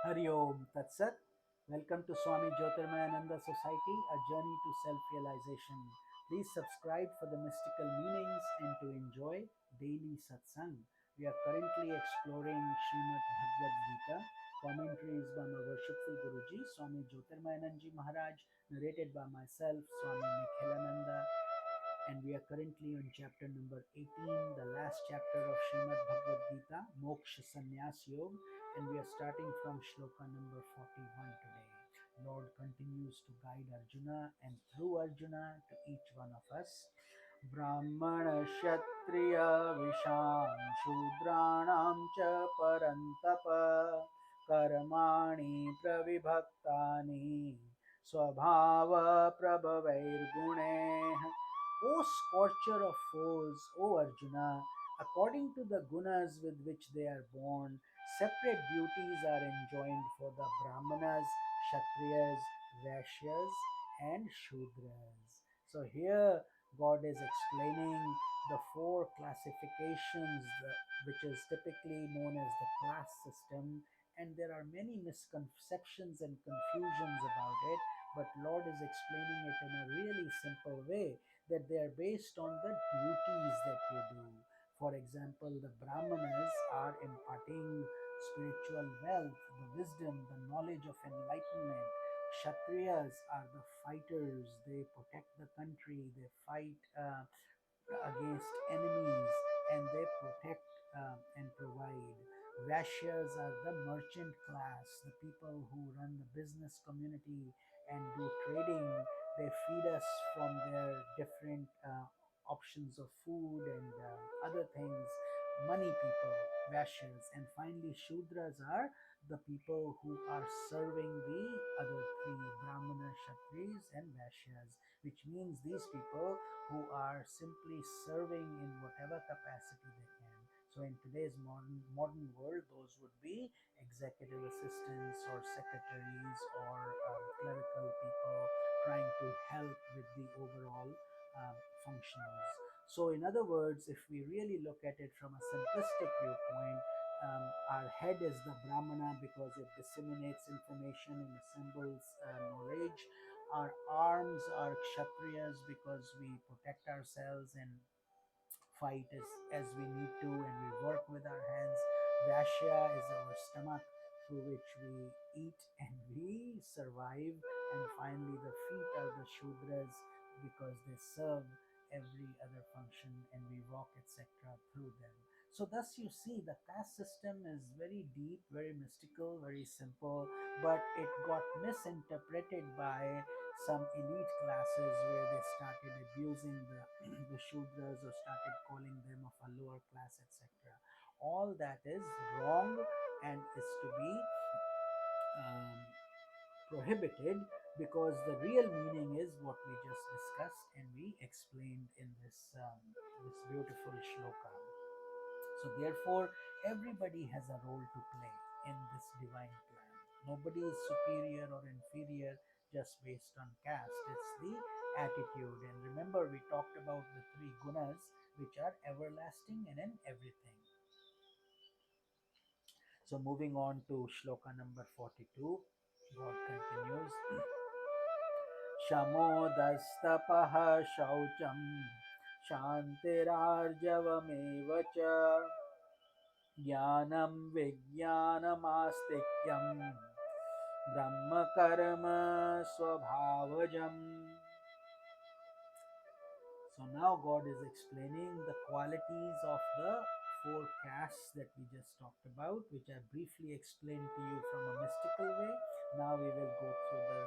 Hari Om Tat Sat. Welcome to Swami Jyotirmayananda Society, a journey to self-realization. Please subscribe for the mystical meanings and to enjoy daily satsang. We are currently exploring Srimad Bhagavad Gita. Commentaries by my worshipful Guruji, Swami Jyotirmayananda Maharaj, narrated by myself, Swami Nikhilananda, and we are currently on chapter number 18, the last chapter of Srimad Bhagavad Gita, Moksha Sannyas Yoga, and we are starting from Shloka number 41 today. Lord continues to guide Arjuna and through Arjuna to each one of us. Brahmana Kshatriya Visham Shudranam Cha Parantapa Karmani Pravibhaktani Swabhava Prabhavair O scorcher of foes, O Arjuna, according to the gunas with which they are born, separate duties are enjoined for the Brahmanas, Kshatriyas, Vaishyas, and Shudras. So here God is explaining the four classifications, which is typically known as the class system, and there are many misconceptions and confusions about it, but Lord is explaining it in a really simple way, that they are based on the duties that you do. For example, the Brahmanas are imparting spiritual wealth, the wisdom, the knowledge of enlightenment. Kshatriyas are the fighters, they protect the country, they fight against enemies, and they protect and provide. Vaishyas are the merchant class, the people who run the business community and do trading. They feed us from their different options of food and other things. Money people, Vaishyas. And finally, Shudras are the people who are serving the other three, Brahmana, Kshatris, and Vaishyas, which means these people who are simply serving in whatever capacity they can. So in today's modern world, those would be executive assistants or secretaries or clerical people trying to help with the overall functions. So in other words, if we really look at it from a simplistic viewpoint, our head is the Brahmana because it disseminates information and assembles knowledge. Our arms are Kshatriyas because we protect ourselves and fight as we need to, and we work with our hands. Vashya is our stomach through which we eat and we survive. And finally, the feet are the Shudras because they serve every other function and we walk, etc., through them. So, thus, you see, the caste system is very deep, very mystical, very simple, but it got misinterpreted by some elite classes where they started abusing the Shudras or started calling them of a lower class, etc. All that is wrong and is to be um, prohibited, because the real meaning is what we just discussed and we explained in this beautiful shloka. So therefore, everybody has a role to play in this divine plan. Nobody is superior or inferior just based on caste. It's the attitude. And remember, we talked about the three gunas, which are everlasting and in everything. So moving on to shloka number 42, God continues. शमोदस्तपः शौचं शान्तिरार्जवमेव च ज्ञानं विज्ञानमास्तिक्यं ब्रह्मकर्म स्वभावजम्. So now God is explaining the qualities of the four castes that we just talked about, which I briefly explained to you from a mystical way. Now we will go through the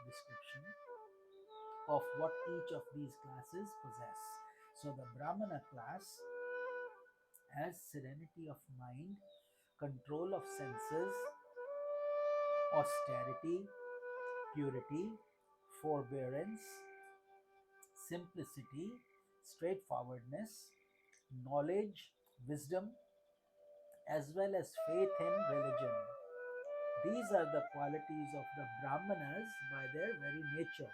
description of what each of these classes possess. So the Brahmana class has serenity of mind, control of senses, austerity, purity, forbearance, simplicity, straightforwardness, knowledge, wisdom, as well as faith in religion. These are the qualities of the Brahmanas by their very nature,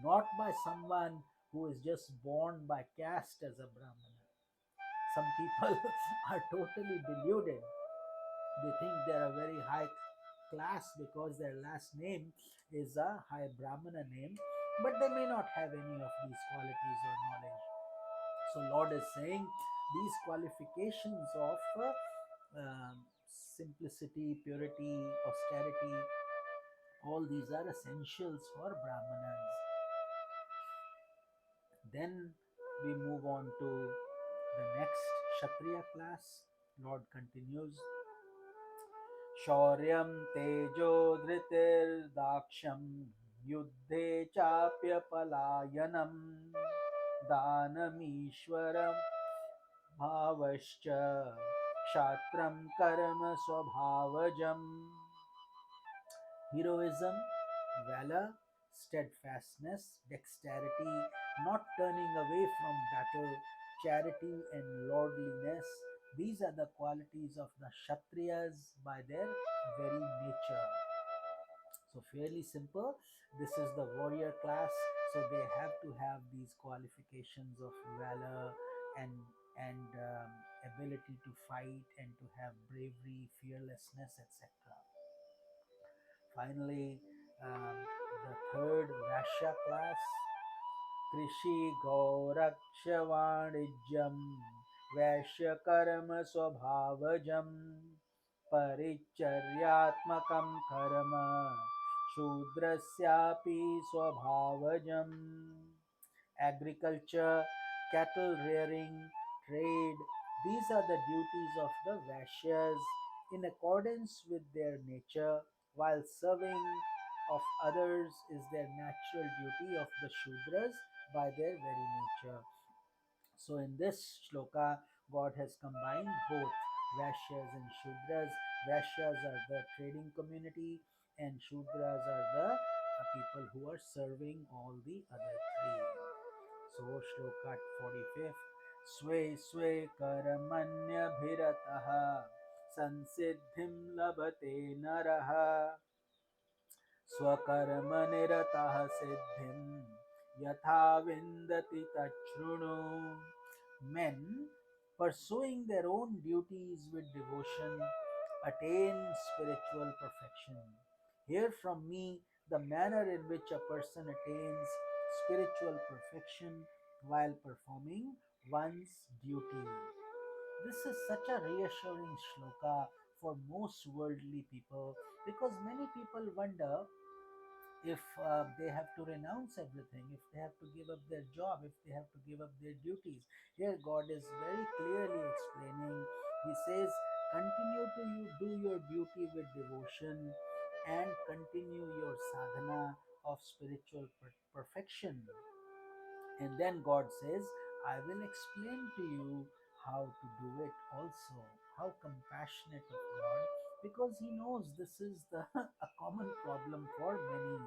not by someone who is just born by caste as a Brahmana. Some people are totally deluded. They think they're a very high class because their last name is a high Brahmana name, but they may not have any of these qualities or knowledge. So Lord is saying these qualifications of simplicity, purity, austerity, all these are essentials for Brahmanas. Then we move on to the next Kshatriya class. Lord continues, शौर्यं तेजो धृतिर्दाक्ष्यं युद्धे चाप्यपलायनं दानमीश्वरं भावश्च क्षात्रं कर्म स्वभावजम्. Heroism, valor, steadfastness, dexterity, not turning away from battle, charity, and lordliness. These are the qualities of the Kshatriyas by their very nature. So, fairly simple. This is the warrior class, so they have to have these qualifications of valor and and ability to fight and to have bravery, fearlessness, etc. Finally, the third Vashya class, Krishi Gauraksha Vanijyam Vaishya Karma Swabhavajam Paricharyatmakam Karma Shudrasyapi Swabhavajam. Agriculture, cattle rearing, trade, these are the duties of the Vaishyas in accordance with their nature, while serving of others is their natural duty of the Shudras by their very nature. So, in this shloka, God has combined both Vaishyas and Shudras. Vaishyas are the trading community, and Shudras are the people who are serving all the other three. So, shloka 45th, Sway Sway Karamanya Bhirataha Sansiddhim Labate Naraha स्वकर्मनिरतः सिद्धिं यथा विन्दति तच्छृणु. Men pursuing their own duties with devotion attain spiritual perfection. Hear from me the manner in which a person attains spiritual perfection while performing one's duty. This is such a reassuring shloka for most worldly people, because many people wonder if they have to renounce everything, if they have to give up their job, if they have to give up their duties. Here, God is very clearly explaining. He says, continue to do your duty with devotion and continue your sadhana of spiritual perfection. And then God says, I will explain to you how to do it also. How compassionate of God, because He knows this is the a common problem for many.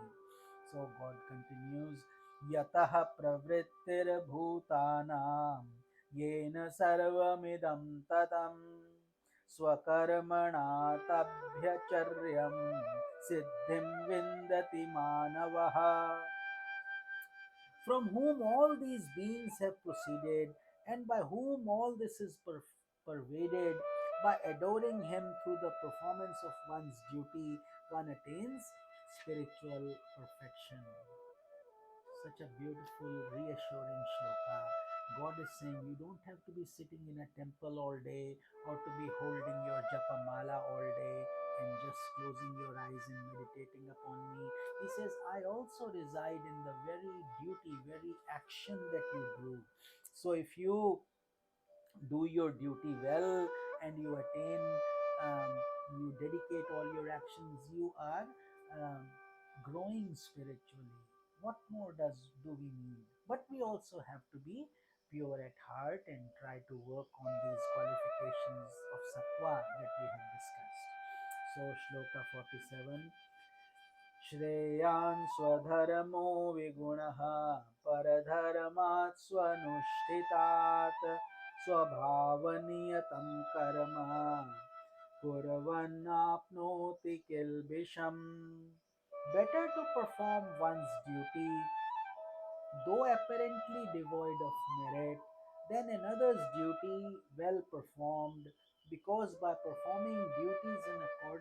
So God continues, Yataha pravrittir bhutanam yena sarvamidam tatam swakarmana tabhyacharyam siddhim vindati manavaha, from whom all these beings have proceeded, and by whom all this is pervaded. By adoring Him through the performance of one's duty, one attains spiritual perfection. Such a beautiful, reassuring shloka. God is saying you don't have to be sitting in a temple all day or to be holding your japa mala all day and just closing your eyes and meditating upon me. He says, I also reside in the very duty, very action that you do. So if you do your duty well and you attain, um, you dedicate all your actions, you are um, growing spiritually. What more do we need? But we also have to be pure at heart and try to work on these qualifications of sattva that we have discussed. So, shloka 47, श्रेयान् स्वधर्मो विगुणः परधर्मात् स्वनुष्ठितात् स्वभावनियतं कर्म कुर्वन्नाप्नोति किल्बिषम्. Better to perform one's duty, though apparently devoid of merit, than another's duty well performed, because by performing duties in accordance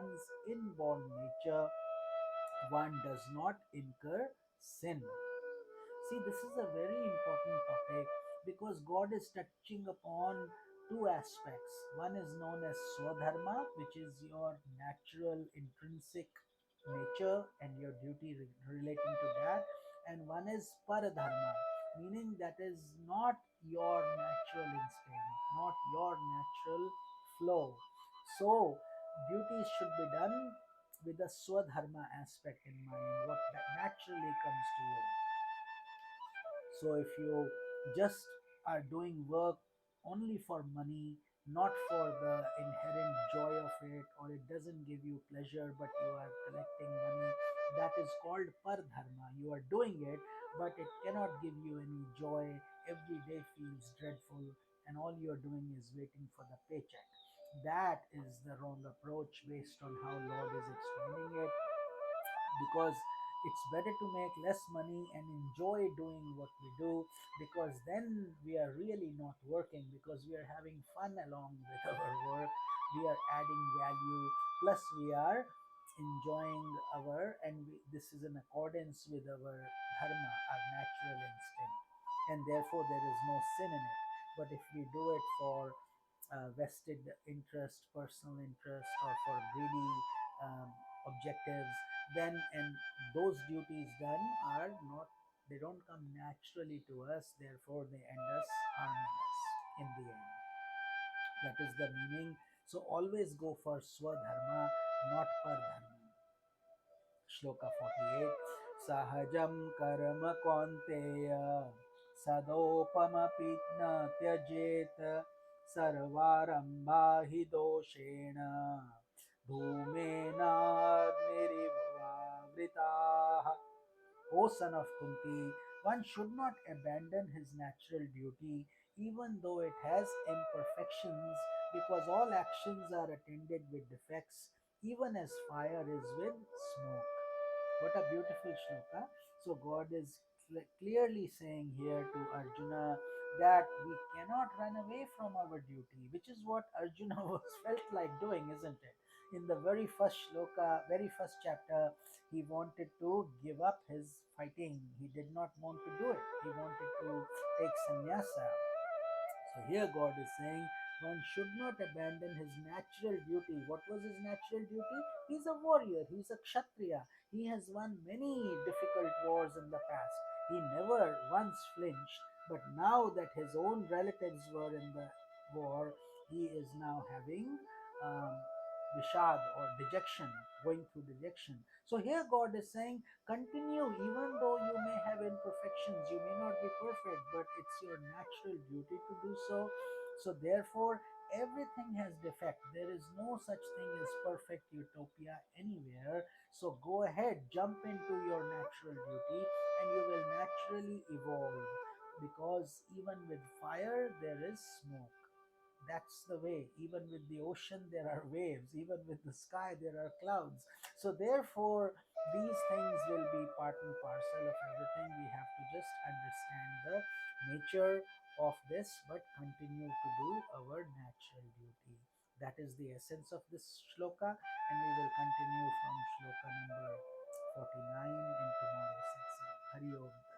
one's inborn nature, one does not incur sin. See, this is a very important topic because God is touching upon two aspects. One is known as Swadharma, which is your natural intrinsic nature and your duty relating to that. And one is Paradharma, meaning that is not your natural instinct, not your natural flow. So, duties should be done with the Swadharma aspect in mind, what naturally comes to you. So if you just are doing work only for money, not for the inherent joy of it, or it doesn't give you pleasure, but you are collecting money, that is called pardharma. You are doing it, but it cannot give you any joy. Every day feels dreadful, and all you are doing is waiting for the paycheck. That is the wrong approach based on how Lord is explaining it, because it's better to make less money and enjoy doing what we do, because then we are really not working, because we are having fun along with our work. We are adding value, plus we are enjoying our, and this is in accordance with our dharma, our natural instinct, and therefore there is no sin in it. But if we do it for vested interest, personal interest, or for greedy um, objectives, then and those duties done are not, they don't come naturally to us, therefore they end us harming us in the end. That is the meaning. So always go for swadharma, not pardharma. Shloka 48. Sahajam karma kaunteya sadopamapi na tyajet sarvarambha hi doshena dhumena O son of Kunti, one should not abandon his natural duty even though it has imperfections, because all actions are attended with defects, even as fire is with smoke. What a beautiful shloka. So, God is clearly saying here to Arjuna that we cannot run away from our duty, which is what Arjuna was felt like doing, isn't it? In the very first shloka, very first chapter, he wanted to give up his fighting. He did not want to do it. He wanted to take sannyasa. So here God is saying one should not abandon his natural duty. What was his natural duty? He's a warrior, he's a kshatriya. He has won many difficult wars in the past. He never once flinched, but now that his own relatives were in the war, he is now having um, vishad or dejection, going through dejection. So here God is saying, continue even though you may have imperfections, you may not be perfect, but it's your natural duty to do so. So therefore, everything has defect. There is no such thing as perfect utopia anywhere. So go ahead, jump into your natural duty, and you will naturally evolve, because even with fire there is smoke. That's the way. Even with the ocean there are waves, even with the sky there are clouds. So therefore these things will be part and parcel of everything. We have to just understand the nature of this, but continue to do our natural duty. That is the essence of this shloka, and we will continue from shloka number 49 in tomorrow's satsang. Hari Om.